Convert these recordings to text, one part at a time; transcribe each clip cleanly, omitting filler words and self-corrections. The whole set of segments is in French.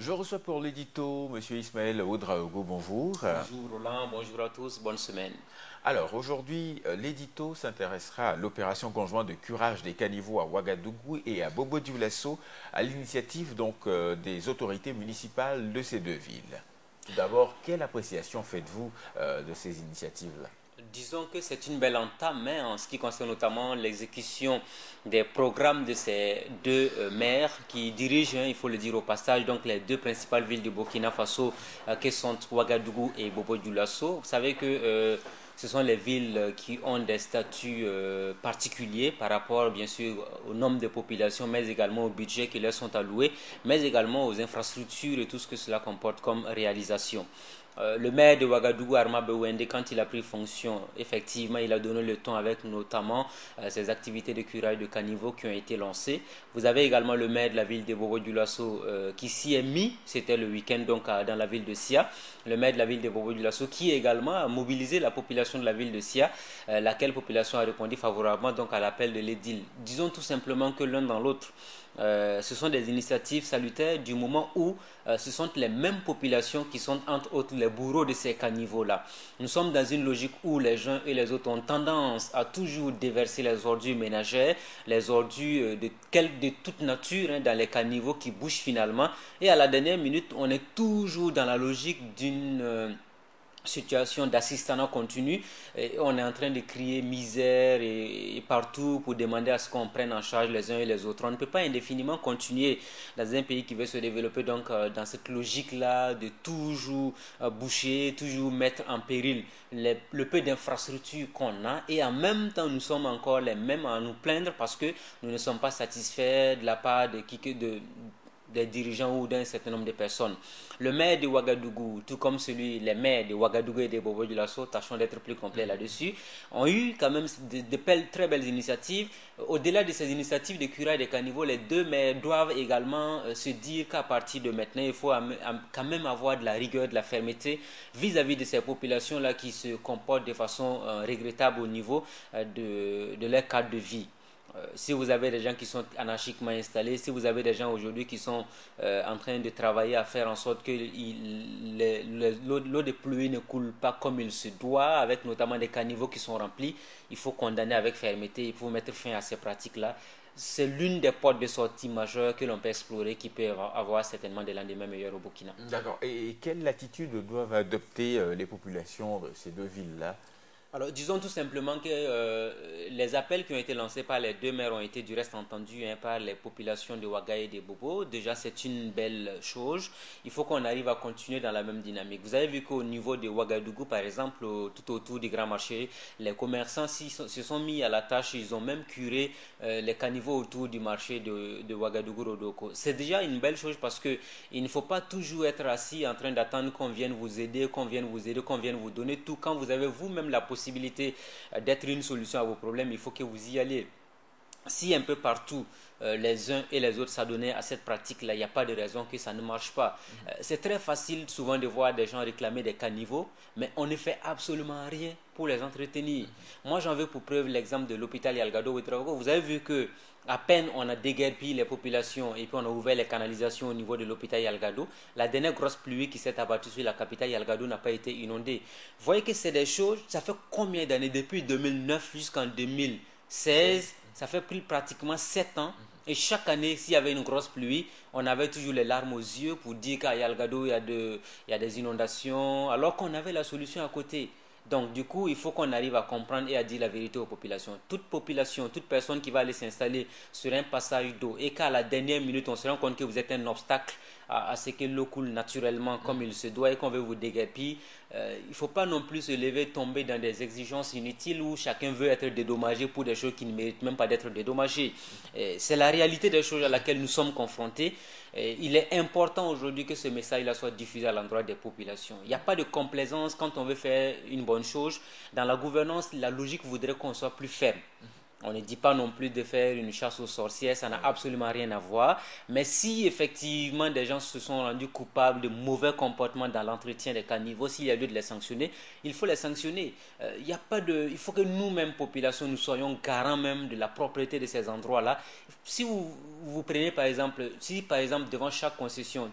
Je reçois pour l'édito M. Ismaël Ouedraogo, bonjour. Bonjour Roland, bonjour à tous, bonne semaine. Alors aujourd'hui, l'édito s'intéressera à l'opération conjointe de curage des caniveaux à Ouagadougou et à Bobo-Dioulasso à l'initiative des autorités municipales de ces deux villes. Tout d'abord, quelle appréciation faites-vous de ces initiatives-là? Disons que c'est une belle entame en ce qui concerne notamment l'exécution des programmes de ces deux maires qui dirigent, il faut le dire au passage, donc les deux principales villes du Burkina Faso, qui sont Ouagadougou et Bobo-Dioulasso. Vous savez que ce sont les villes qui ont des statuts particuliers par rapport, bien sûr, au nombre de populations, mais également au budget qui leur sont alloués, mais également aux infrastructures et tout ce que cela comporte comme réalisation. Le maire de Ouagadougou, Arma Bewende, quand il a pris fonction, effectivement, il a donné le ton avec notamment ces activités de curage de caniveaux qui ont été lancées. Vous avez également le maire de la ville de Bobo-Dioulasso qui s'y est mis, c'était le week-end donc dans la ville de Sia. Le maire de la ville de Bobo-Dioulasso qui également a mobilisé la population de la ville de Sia, laquelle population a répondu favorablement donc à l'appel de l'édile. Disons tout simplement que l'un dans l'autre, ce sont des initiatives salutaires du moment où ce sont les mêmes populations qui sont entre autres les bourreaux de ces caniveaux-là. Nous sommes dans une logique où les uns et les autres ont tendance à toujours déverser les ordures ménagères, les ordures de toute nature dans les caniveaux qui bouchent finalement. Et à la dernière minute, on est toujours dans la logique d'une situation d'assistanat continu et on est en train de crier misère et partout pour demander à ce qu'on prenne en charge les uns et les autres. On ne peut pas indéfiniment continuer dans un pays qui veut se développer donc dans cette logique là de toujours boucher, toujours mettre en péril le peu d'infrastructures qu'on a et en même temps nous sommes encore les mêmes à nous plaindre parce que nous ne sommes pas satisfaits de la part des dirigeants ou d'un certain nombre de personnes. Le maire de Ouagadougou, tout comme les maires de Ouagadougou et de Bobo-Dioulasso, tâchons d'être plus complets là-dessus, ont eu quand même de très belles initiatives. Au-delà de ces initiatives de curage des caniveaux, les deux maires doivent également se dire qu'à partir de maintenant, il faut quand même avoir de la rigueur, de la fermeté vis-à-vis de ces populations-là qui se comportent de façon regrettable au niveau de leur cadre de vie. Si vous avez des gens qui sont anarchiquement installés, si vous avez des gens aujourd'hui qui sont en train de travailler à faire en sorte que l'eau de pluie ne coule pas comme il se doit, avec notamment des caniveaux qui sont remplis, il faut condamner avec fermeté, il faut mettre fin à ces pratiques-là. C'est l'une des portes de sortie majeures que l'on peut explorer, qui peut avoir certainement des lendemains meilleurs au Burkina. D'accord. Et quelle attitude doivent adopter les populations de ces deux villes-là? Alors, disons tout simplement que les appels qui ont été lancés par les deux maires ont été du reste entendus par les populations de Ouaga et de Bobo. Déjà, c'est une belle chose. Il faut qu'on arrive à continuer dans la même dynamique. Vous avez vu qu'au niveau de Ouagadougou, par exemple, tout autour du grand marché, les commerçants se sont mis à la tâche. Ils ont même curé les caniveaux autour du marché de Ouagadougou-Rodoko. C'est déjà une belle chose parce que il ne faut pas toujours être assis en train d'attendre qu'on vienne vous aider, qu'on vienne vous aider, qu'on vienne vous donner tout. Quand vous avez vous-même la possibilité d'être une solution à vos problèmes, il faut que vous y allez. Si un peu partout les uns et les autres s'adonnaient à cette pratique-là, il n'y a pas de raison que ça ne marche pas. C'est très facile souvent de voir des gens réclamer des caniveaux, mais on ne fait absolument rien pour les entretenir. Moi, j'en veux pour preuve l'exemple de l'hôpital Yalgado Ouedraogo. Vous avez vu que à peine on a déguerpi les populations et puis on a ouvert les canalisations au niveau de l'hôpital Yalgado, la dernière grosse pluie qui s'est abattue sur la capitale Yalgado n'a pas été inondée. Vous voyez que c'est des choses, ça fait combien d'années depuis 2009 jusqu'en 2016, ça fait pratiquement 7 ans. Et chaque année, s'il y avait une grosse pluie, on avait toujours les larmes aux yeux pour dire qu'à Yalgado, il y a des inondations, alors qu'on avait la solution à côté. Donc, du coup, il faut qu'on arrive à comprendre et à dire la vérité aux populations. Toute population, toute personne qui va aller s'installer sur un passage d'eau et qu'à la dernière minute, on se rend compte que vous êtes un obstacle à ce que l'eau coule naturellement comme il se doit et qu'on veut vous déguerpir, il ne faut pas non plus se lever, tomber dans des exigences inutiles où chacun veut être dédommagé pour des choses qui ne méritent même pas d'être dédommagées. C'est la réalité des choses à laquelle nous sommes confrontés. Il est important aujourd'hui que ce message-là soit diffusé à l'endroit des populations. Il n'y a pas de complaisance quand on veut faire une bonne chose. Dans la gouvernance, la logique voudrait qu'on soit plus ferme. On ne dit pas non plus de faire une chasse aux sorcières, ça n'a absolument rien à voir. Mais si effectivement des gens se sont rendus coupables de mauvais comportements dans l'entretien des caniveaux, s'il y a lieu de les sanctionner, il faut les sanctionner. Il faut que nous-mêmes, population, nous soyons garants même de la propriété de ces endroits-là. Si vous prenez par exemple, si par exemple devant chaque concession,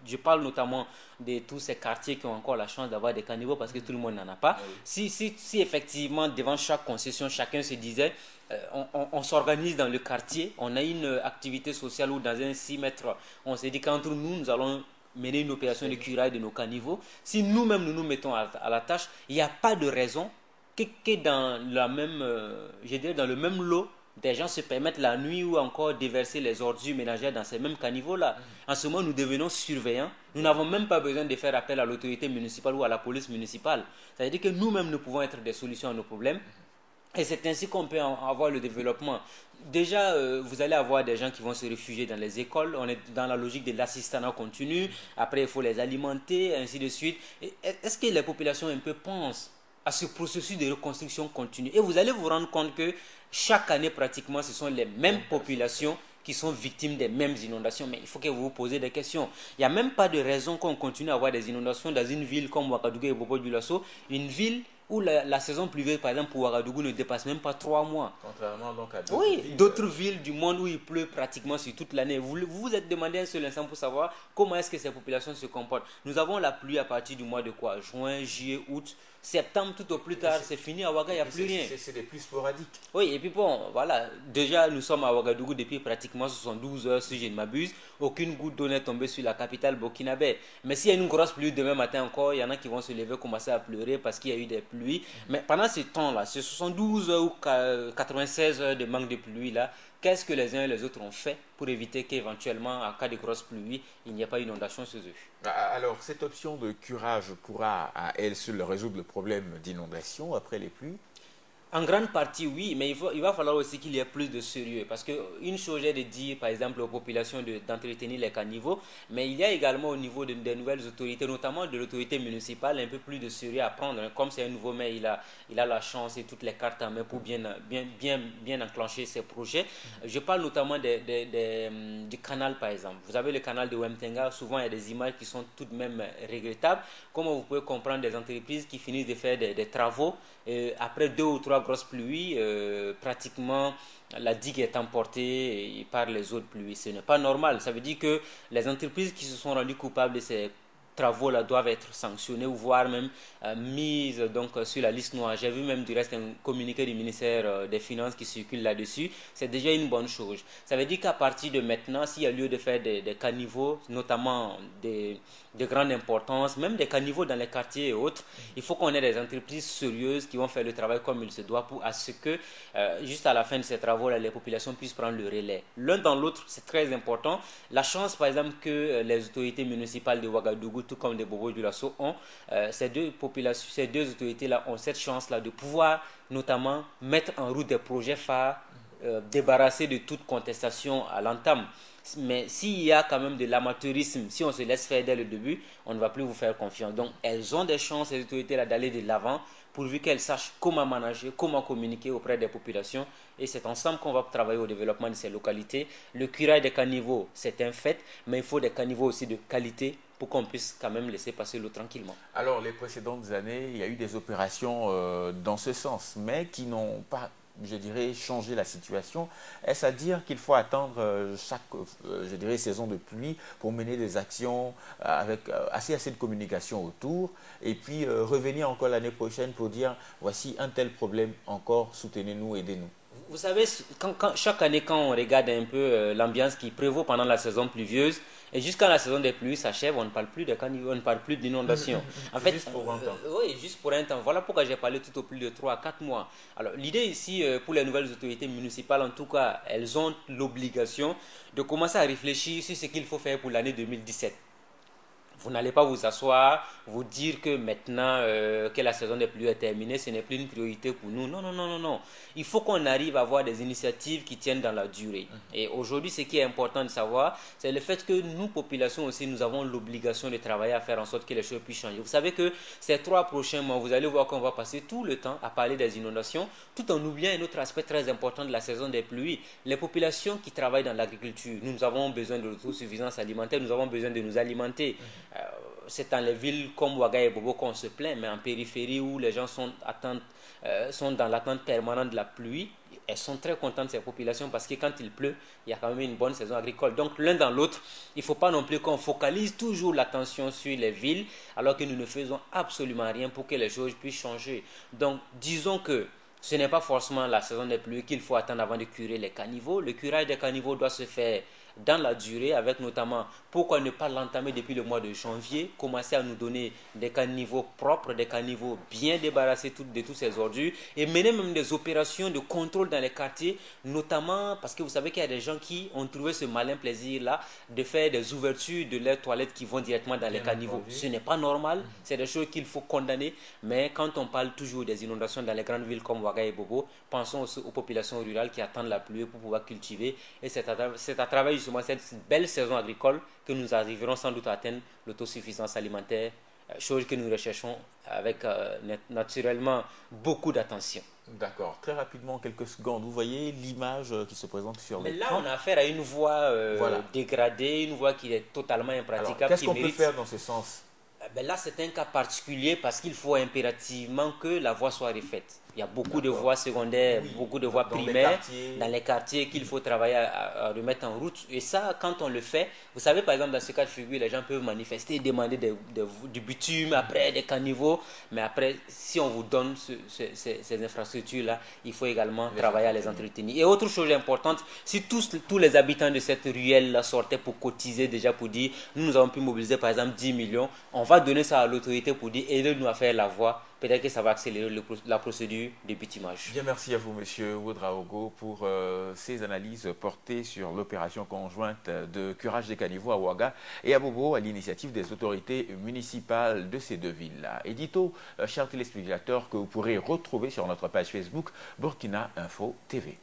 je parle notamment de tous ces quartiers qui ont encore la chance d'avoir des caniveaux parce que tout le monde n'en a pas. Si effectivement, devant chaque concession, chacun se disait, on s'organise dans le quartier, on a une activité sociale ou dans un 6 mètres, on s'est dit qu'entre nous, nous allons mener une opération de curage de nos caniveaux. Si nous-mêmes nous mettons à la tâche, il n'y a pas de raison que dans la même, je dirais dans le même lot, des gens se permettent la nuit ou encore déverser les ordures ménagères dans ces mêmes caniveaux-là. En ce moment, nous devenons surveillants. Nous n'avons même pas besoin de faire appel à l'autorité municipale ou à la police municipale. Ça veut dire que nous-mêmes, nous pouvons être des solutions à nos problèmes. Et c'est ainsi qu'on peut avoir le développement. Déjà, vous allez avoir des gens qui vont se réfugier dans les écoles. On est dans la logique de l'assistanat continu. Après, il faut les alimenter, ainsi de suite. Est-ce que les populations un peu pensent à ce processus de reconstruction continue? Et vous allez vous rendre compte que chaque année, pratiquement, ce sont les mêmes populations qui sont victimes des mêmes inondations. Mais il faut que vous vous posez des questions. Il n'y a même pas de raison qu'on continue à avoir des inondations dans une ville comme Ouagadougou et Bobo-Dioulasso, une ville où la saison pluvieuse, par exemple, pour Ouagadougou, ne dépasse même pas 3 mois. Contrairement donc à d'autres villes du monde où il pleut pratiquement sur toute l'année. Vous vous êtes demandé un seul instant pour savoir comment est-ce que ces populations se comportent. Nous avons la pluie à partir du mois de quoi? Juin, juillet, août, septembre, tout au plus tard, c'est fini. À Ouagadougou, il n'y a plus rien. C'est des pluies sporadiques. Oui, et puis bon, voilà. Déjà, nous sommes à Ouagadougou depuis pratiquement 72 heures, si je ne m'abuse. Aucune goutte d'eau n'est tombée sur la capitale burkinabé. Mais s'il y a une grosse pluie demain matin encore, il y en a qui vont se lever, commencer à pleurer parce qu'il y a eu des pluies. Mais pendant ce temps-là, ce 72 heures ou 96 heures de manque de pluie là, qu'est-ce que les uns et les autres ont fait pour éviter qu'éventuellement, en cas de grosse pluie, il n'y ait pas d'inondation chez eux? Alors, cette option de curage pourra à elle seule résoudre le problème d'inondation après les pluies? En grande partie, oui, mais il va falloir aussi qu'il y ait plus de sérieux. Parce qu'une chose est de dire, par exemple, aux populations d'entretenir les caniveaux, mais il y a également au niveau des nouvelles autorités, notamment de l'autorité municipale, un peu plus de sérieux à prendre. Comme c'est un nouveau maire, il a la chance et toutes les cartes en main pour bien enclencher ses projets. Je parle notamment du canal, par exemple. Vous avez le canal de Wemtenga, souvent il y a des images qui sont tout de même regrettables. Comment vous pouvez comprendre des entreprises qui finissent de faire des travaux, après 2 ou 3 grosses pluies, pratiquement la digue est emportée par les eaux de pluie. Ce n'est pas normal. Ça veut dire que les entreprises qui se sont rendues coupables de ces travaux-là doivent être sanctionnés ou voire même mises donc, sur la liste noire. J'ai vu même du reste un communiqué du ministère des Finances qui circule là-dessus. C'est déjà une bonne chose. Ça veut dire qu'à partir de maintenant, s'il y a lieu de faire des caniveaux, notamment de grande importance, même des caniveaux dans les quartiers et autres, il faut qu'on ait des entreprises sérieuses qui vont faire le travail comme il se doit pour à ce que, juste à la fin de ces travaux-là, les populations puissent prendre le relais. L'un dans l'autre, c'est très important. La chance, par exemple, que les autorités municipales de Ouagadougou, tout comme de Bobo-Dioulasso, ont, ces deux autorités-là ont cette chance-là de pouvoir notamment mettre en route des projets phares, débarrasser de toute contestation à l'entame. Mais s'il y a quand même de l'amateurisme, si on se laisse faire dès le début, on ne va plus vous faire confiance. Donc elles ont des chances, ces autorités-là, d'aller de l'avant, pourvu qu'elles sachent comment manager, comment communiquer auprès des populations. Et c'est ensemble qu'on va travailler au développement de ces localités. Le curage des caniveaux, c'est un fait, mais il faut des caniveaux aussi de qualité pour qu'on puisse quand même laisser passer l'eau tranquillement. Alors, les précédentes années, il y a eu des opérations dans ce sens, mais qui n'ont pas, je dirais, changé la situation. Est-ce à dire qu'il faut attendre chaque, je dirais, saison de pluie pour mener des actions avec assez de communication autour et puis revenir encore l'année prochaine pour dire voici un tel problème encore, soutenez-nous, aidez-nous? Vous savez, chaque année, quand on regarde un peu l'ambiance qui prévaut pendant la saison pluvieuse, et jusqu'à la saison des pluies s'achève, on ne parle plus de caniveaux, on ne parle plus d'inondation. En fait, juste pour un temps. Oui, juste pour un temps. Voilà pourquoi j'ai parlé tout au plus de 3 à 4 mois. Alors, l'idée ici, pour les nouvelles autorités municipales, en tout cas, elles ont l'obligation de commencer à réfléchir sur ce qu'il faut faire pour l'année 2017. Vous n'allez pas vous asseoir, vous dire que maintenant que la saison des pluies est terminée, ce n'est plus une priorité pour nous. Non, non, non, non, non. Il faut qu'on arrive à avoir des initiatives qui tiennent dans la durée. Et aujourd'hui, ce qui est important de savoir, c'est le fait que nous, populations aussi, nous avons l'obligation de travailler à faire en sorte que les choses puissent changer. Vous savez que ces 3 prochains mois, vous allez voir qu'on va passer tout le temps à parler des inondations, tout en oubliant un autre aspect très important de la saison des pluies. Les populations qui travaillent dans l'agriculture, nous avons besoin de l'autosuffisance alimentaire, nous avons besoin de nous alimenter. c'est dans les villes comme Ouaga et Bobo qu'on se plaint, mais en périphérie où les gens sont dans l'attente permanente de la pluie, elles sont très contentes, ces populations, parce que quand il pleut, il y a quand même une bonne saison agricole. Donc l'un dans l'autre, il ne faut pas non plus qu'on focalise toujours l'attention sur les villes, alors que nous ne faisons absolument rien pour que les choses puissent changer. Donc disons que ce n'est pas forcément la saison des pluies qu'il faut attendre avant de curer les caniveaux. Le curage des caniveaux doit se faire dans la durée, avec notamment, pourquoi ne pas l'entamer depuis le mois de janvier, commencer à nous donner des caniveaux propres, des caniveaux bien débarrassés de tous ces ordures, et mener même des opérations de contrôle dans les quartiers, notamment parce que vous savez qu'il y a des gens qui ont trouvé ce malin plaisir-là de faire des ouvertures de leurs toilettes qui vont directement dans les caniveaux. Ce n'est pas normal, c'est des choses qu'il faut condamner, mais quand on parle toujours des inondations dans les grandes villes comme Ouaga et Bobo, pensons aussi aux populations rurales qui attendent la pluie pour pouvoir cultiver, et c'est à travers justement cette belle saison agricole que nous arriverons sans doute à atteindre l'autosuffisance alimentaire, chose que nous recherchons avec naturellement beaucoup d'attention. D'accord. Très rapidement, en quelques secondes, vous voyez l'image qui se présente sur l'écran. Mais l'écran. là, on a affaire à une voie dégradée, une voie qui est totalement impraticable. Qu'est-ce qu'on peut faire dans ce sens? Ben là, c'est un cas particulier parce qu'il faut impérativement que la voie soit refaite. Il y a beaucoup de voies secondaires, beaucoup de voies primaires dans les quartiers qu'il faut travailler à remettre en route. Et ça, quand on le fait, vous savez, par exemple, dans ce cas de figure, les gens peuvent manifester, demander du bitume, après des caniveaux. Mais après, si on vous donne ces infrastructures-là, il faut également travailler à les entretenir. Et autre chose importante, si tous les habitants de cette ruelle-là sortaient pour cotiser déjà pour dire, nous avons pu mobiliser par exemple 10 millions, on va donner ça à l'autorité pour dire, aidez-nous à faire la voie. Peut-être que ça va accélérer la procédure de bitumage. Bien, merci à vous, Monsieur Ouedraogo, pour ces analyses portées sur l'opération conjointe de curage des caniveaux à Ouaga et à Bobo, à l'initiative des autorités municipales de ces deux villes-là. Édito, chers téléspectateurs, que vous pourrez retrouver sur notre page Facebook Burkina Info TV.